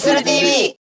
する TV。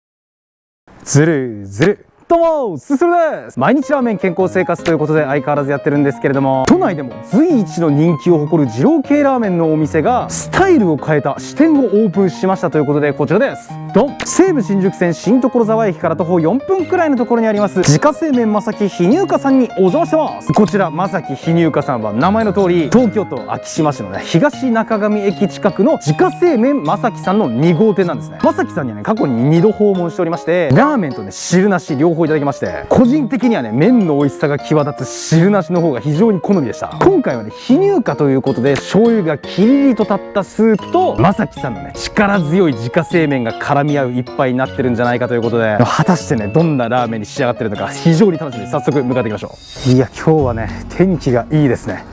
ずるずるどうもすするです。毎日ラーメン健康生活ということで相変わらずやってるんですけれども、都内でも随一の人気を誇る二郎系ラーメンのお店がスタイルを変えた支店をオープンしましたということで、こちらです。ドン。西武新宿線新所沢駅から徒歩4分くらいのところにあります自家製麺まさき非乳化さんにお邪魔してます。こちらまさき非乳化さんは名前の通り東京都昭島市のね東中上駅近くの自家製麺まさきさんの2号店なんですね。まさきさんにはね過去に2度訪問しておりまして、ラーメンとね汁なし両方いただきまして、個人的にはね麺の美味しさが際立つ汁なしの方が非常に好みでした。今回はね非乳化ということで醤油がキリリと立ったスープとまさきさんのね力強い自家製麺が絡み合う一杯になってるんじゃないかということで、果たしてねどんなラーメンに仕上がってるのか非常に楽しみです。早速向かっていきましょう。いや今日はね天気がいいですね。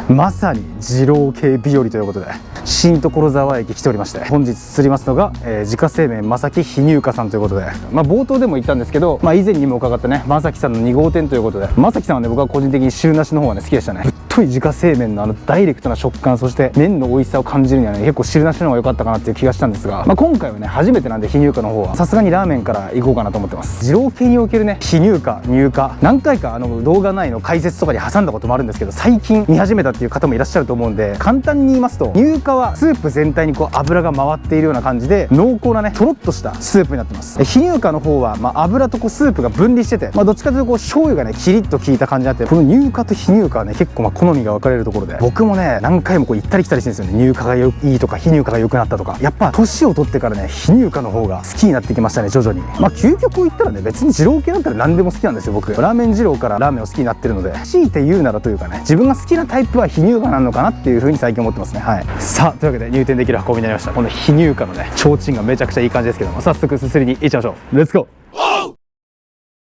まさに二郎系日和ということで新所沢駅来ておりまして、本日釣りますのが、自家製麺まさき非乳化さんということで、冒頭でも言ったんですけど、以前にも伺ったねまさきさんの2号店ということで、まさきさんはね僕は個人的に汁なしの方がね好きでしたね。太い自家製麺のダイレクトな食感、そして麺の美味しさを感じるにはね結構汁なしの方が良かったかなっていう気がしたんですが、今回はね初めてなんで非乳化の方はさすがにラーメンから行こうかなと思ってます。二郎系におけるね非乳化乳化何回か動画内の解説とかに挟んだこともあるんですけど、最近見始めたっていう方もいらっしゃると思うんで、簡単に言いますと乳化はスープ全体にこう油が回っているような感じで濃厚なねとろっとしたスープになってます。非乳化の方は油とこうスープが分離してて、どっちかというとこう醤油がねキリッと効いた感じになって、この乳化と非乳化はね結構好みが分かれるところで、僕もね何回もこう行ったり来たりしてるんですよね。乳化がいいとか非乳化が良くなったとか、やっぱ年を取ってからね非乳化の方が好きになってきましたね徐々に。究極を言ったらね別に二郎系だったら何でも好きなんですよ。僕ラーメン二郎からラーメンを好きになってるので、強いて言うならというかね自分が好きなタイプは非乳化なのかなっていう風に最近思ってますね。はい。さあというわけで入店できる運びになりました。この非乳化のね提灯がめちゃくちゃいい感じですけども、早速すすりに行っちゃいましょう。レッツゴー。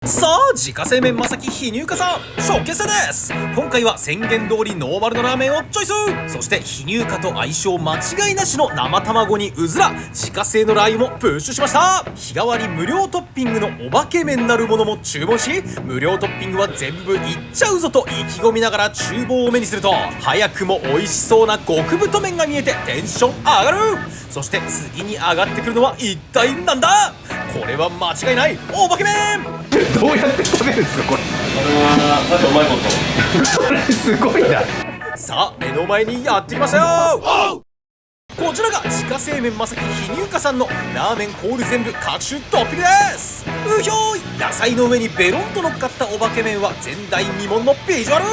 さあ自家製麺まさき非乳化さん初決戦です。今回は宣言通りノーマルのラーメンをチョイス。そして非乳化と相性間違いなしの生卵にうずら自家製のラー油もプッシュしました。日替わり無料トッピングのお化け麺なるものも注文し、無料トッピングは全部いっちゃうぞと意気込みながら厨房を目にすると、早くも美味しそうな極太麺が見えてテンション上がる。そして次に上がってくるのは一体なんだ。これは間違いないお化け麺。どうやって食べるんですかこれ。なんかうまいこと。これすごいな。さあ目の前にやってきましたよ。こちらが自家製麺まさき非乳化さんのラーメンコール全部各種トッピングです。うひょーい。野菜の上にベロンと乗っかったお化け麺は前代未聞のビジュアル。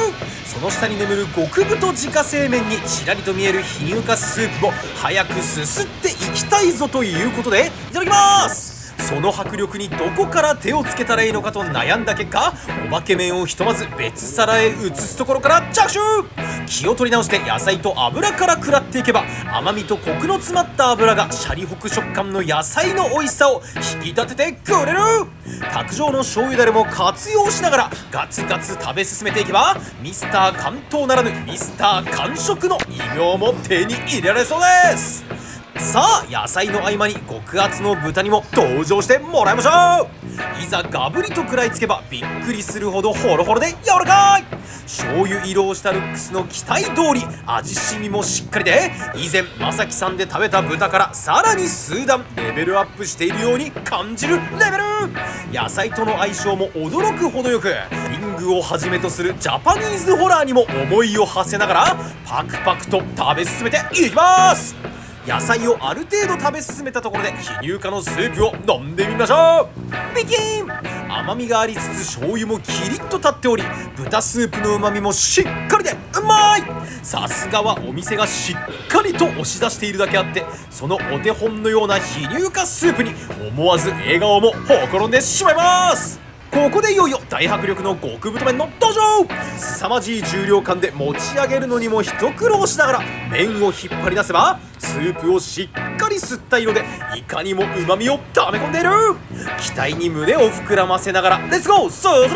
その下に眠る極太自家製麺にちらりと見える非乳化スープも早くすすっていきたいぞということでいただきます。その迫力にどこから手をつけたらいいのかと悩んだ結果、お化け麺をひとまず別皿へ移すところから着手。気を取り直して野菜と油から食らっていけば、甘みとコクの詰まった油がシャリホク食感の野菜の美味しさを引き立ててくれる。卓上の醤油だれも活用しながらガツガツ食べ進めていけば、ミスター関東ならぬミスター完食の異名も手に入れられそうです。さあ野菜の合間に極厚の豚にも登場してもらいましょう。いざガブリと食らいつけばびっくりするほどホロホロで柔らかい。醤油色をしたルックスの期待通り味しみもしっかりで、以前まさきさんで食べた豚からさらに数段レベルアップしているように感じるレベル。野菜との相性も驚くほどよく、リングをはじめとするジャパニーズホラーにも思いを馳せながらパクパクと食べ進めていきます。野菜をある程度食べ進めたところで非乳化のスープを飲んでみましょう。ビキン。甘みがありつつ醤油もキリッと立っており、豚スープの旨みもしっかりでうまい。さすがはお店がしっかりと押し出しているだけあって、そのお手本のような非乳化スープに思わず笑顔もほころんでしまいます。ここでいよいよ大迫力の極太麺の登場。凄まじい重量感で持ち上げるのにも一苦労しながら麺を引っ張り出せば、スープをしっかり吸った色でいかにも旨味を溜め込んでいる。期待に胸を膨らませながらレッツゴースーズル。う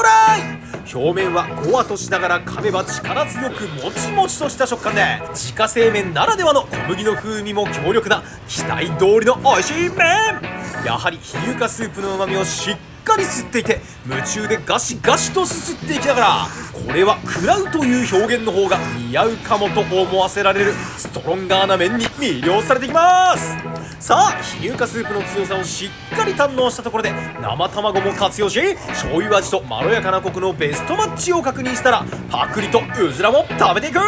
らい。表面はゴワとしながら噛めば力強くもちもちとした食感で、自家製麺ならではの小麦の風味も強力な期待通りの美味しい麺。やはり非乳化スープの旨味をしっかり吸っていて、夢中でガシガシとすすっていきながら、これは食らうという表現の方が似合うかもと思わせられるストロンガーな麺に魅了されていきます。さあ非乳化スープの強さをしっかり堪能したところで生卵も活用し醤油味とまろやかなコクのベストマッチを確認したらパクリとうずらも食べていく。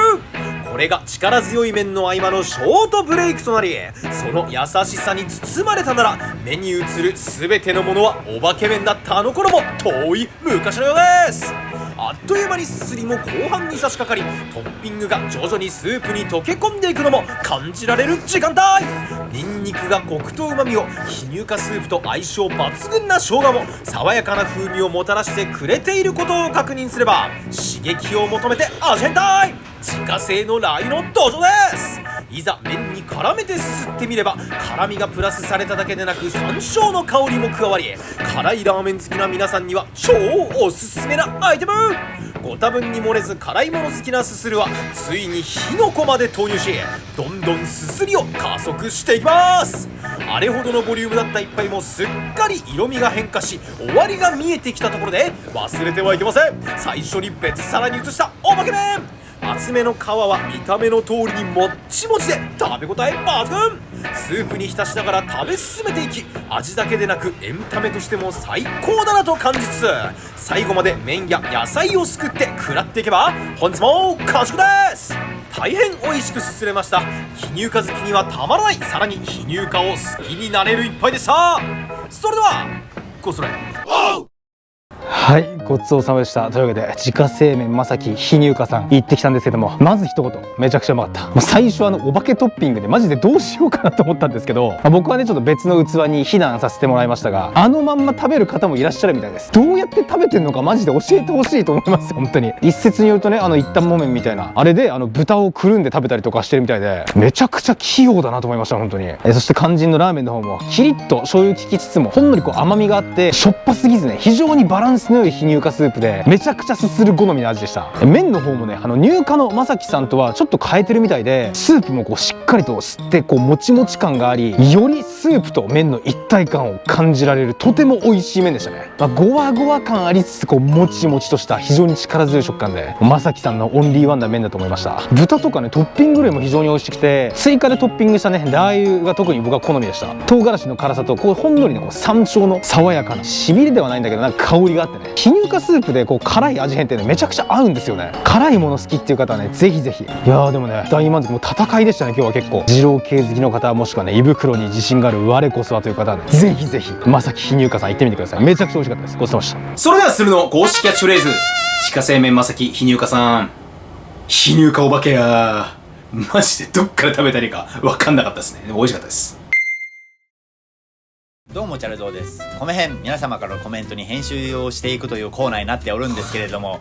これが力強い麺の合間のショートブレイクとなり、その優しさに包まれたなら目に映る全てのものはお化け麺だったあの頃も遠い昔のようです。あっという間にすすりも後半に差し掛かり、トッピングが徐々にスープに溶け込んでいくのも感じられる時間帯。ニンニクがコクと旨味を、非乳化スープと相性抜群な生姜も爽やかな風味をもたらしてくれていることを確認すれば、刺激を求めて味変タイム。自家製のラー油の登場です。いざ麺に絡めてすすってみれば、辛みがプラスされただけでなく山椒の香りも加わり、辛いラーメン好きな皆さんには超おすすめなアイテム。ご多分に漏れず辛いもの好きなすするはついに火の粉まで投入し、どんどんすすりを加速していきます。あれほどのボリュームだった一杯もすっかり色味が変化し、終わりが見えてきたところで忘れてはいけません。最初に別皿に移したお化け麺。厚めの皮は見た目の通りにもっちもちで食べ応え抜群。スープに浸しながら食べ進めていき、味だけでなくエンタメとしても最高だなと感じつつ、最後まで麺や野菜をすくって食らっていけば本日も完食です。大変美味しくすすれました。非乳化好きにはたまらない、さらに非乳化を好きになれる一杯でした。それではごそれ。はい、ごちそうさまでした。というわけで自家製麺まさき非乳化さん行ってきたんですけども、まず一言めちゃくちゃうまかった。もう最初お化けトッピングでマジでどうしようかなと思ったんですけど、僕はねちょっと別の器に避難させてもらいましたが、あのまんま食べる方もいらっしゃるみたいです。どうやって食べてんのかマジで教えてほしいと思いますよ本当に。一説によるとね、一旦もめんみたいなあれで豚をくるんで食べたりとかしてるみたいで、めちゃくちゃ器用だなと思いました本当に。そして肝心のラーメンの方もキリッと醤油効きつつもほんのり甘みがあって、しょっぱすぎずね、非常にバランスの良い非乳化スープでめちゃくちゃすする好みの味でした。麺の方もね、乳化のまさきさんとはちょっと変えてるみたいで、スープもしっかりと吸ってもちもち感があり、よりスープと麺の一体感を感じられるとても美味しい麺でしたね。ゴワゴワ感ありつつもちもちとした非常に力強い食感で、まさきさんのオンリーワンな麺だと思いました。豚とかねトッピング類も非常に美味しくて、追加でトッピングしたねラー油が特に僕は好みでした。唐辛子の辛さとほんのりの山椒の爽やかなしびれではないんだけど、なんか香りがあってね、非乳化スープで辛い味変ってねめちゃくちゃ合うんですよね。辛いもの好きっていう方はねぜひぜひ。いやーでもね大満足。もう戦いでしたね今日は。結構二郎系好きの方、もしくはね胃袋に自信がある我こそはという方はね、ぜひぜひまさき非乳化さん行ってみてください。めちゃくちゃ美味しかったです。ごちそうさまでした。それではするの公式キャッチフレーズ、自家製麺まさき非乳化さん、非乳化お化けやー。マジでどっから食べたらいいか分かんなかったですね。でも美味しかったです。どうもチャルゾウです。米編、皆様からのコメントに編集をしていくというコーナーになっておるんですけれども、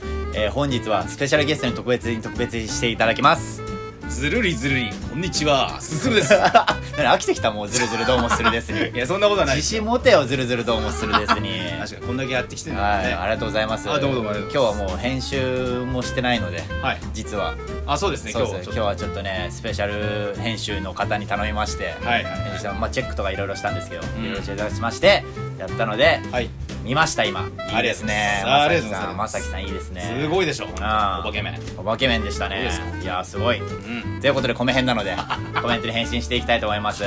本日はスペシャルゲストに特別していただきます。ずるりずるり、こんにちは、すするです。飽きてきた。もうずるずるどうもするですに。いやそんなことはない。自信持てよ、ずるずるどうもするですに。確かにこんだけやってきてるんだはい、ね。ありがとうございます。どうもどうもありがとうございます。今日はもう編集もしてないので、はい、実はそうですね。今日はちょっとねスペシャル編集の方に頼みまして、はい編集チェックとかいろいろしたんですけど、いろいろチェックしましてやったので、はい、見ました今。いいですね。ありがとうございます。まさきさんいいですね。すごいでしょ。お化け麺。お化け麺でしたね。いやすごい。ということで米編なのでコメントに返信していきたいと思います。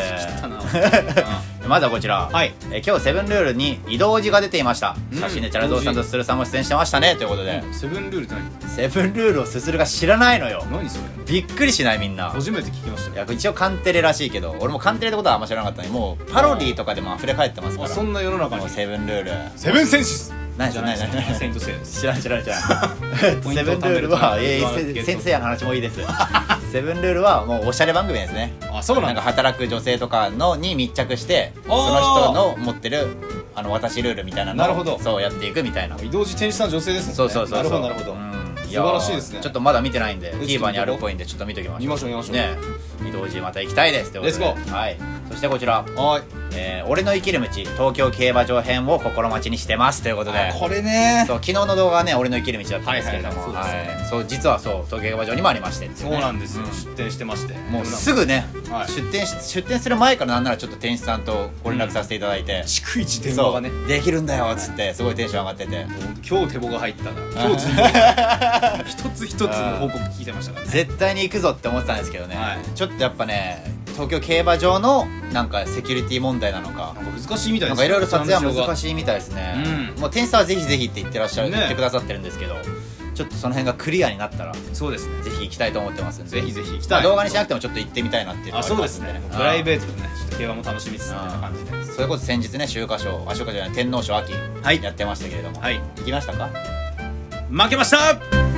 まずはこちら。今日セブンルールに移動時が出ていました。写真でチャラゾウさんとすするさんも出演してましたねということで。セブンルールって何？セブンルールをすするが知らないのよ。何それ？びっくりしないみんな。初めて聞きました。いや一応カンテレらしいけど、俺もカンテレってことはあんま知らなかったのに、もうパロディーとかでも溢れ返ってますから。そんな世の中にセブンルール。セブンセンシス。何それセイントセイヤです。知らんセブンルールは先生やの話もいいです。セブンルールはもうおしゃれ番組ですね。そうなんだ。働く女性とかのに密着して、その人の持ってる私ルールみたいなのをそうやっていくみたいな。移動時転した女性ですもんね。そうなるほどなるほど。素晴らしいですね。ちょっとまだ見てないんで TVer にあるっぽいんでちょっと見ときましょう。見ましょうね。移動時また行きたいですってことで。レッツゴー。はい。そしてこちら。俺の生きる道東京競馬場編を心待ちにしてますということで。これね。そう昨日の動画はね俺の生きる道だったんですけれども、そう実はそう東京競馬場にもありまして。そうなんですよ。出店してまして。もうすぐね出店する前からなんならちょっと店主さんとご連絡させていただいて。逐一電話がね。できるんだよっつってすごいテンション上がってて。今日手棒が入ったな。今日一つ一つの報告聞いてましたからね。絶対に行くぞって思ってたんですけどね、ちょっとやっぱね東京競馬場のなんかセキュリティ問題なのかなんか難しいみたいですなんかいろいろ撮影は難いしいみたいですね、うんもう点差はぜひぜひって言ってらっしゃる、ね言ってくださってるんですけど、ちょっとその辺がクリアになったらそうですねぜひ行きたいと思ってますんで、ぜひぜひ行きたい動画にしなくてもちょっと行ってみたいなっていうのがあそうですねプライベートでねちょっと競馬も楽しみつつみたいな感じでそれこそ先日ね秋華賞じゃない天皇賞秋はいやってましたけれども、はい行きましたか？負けました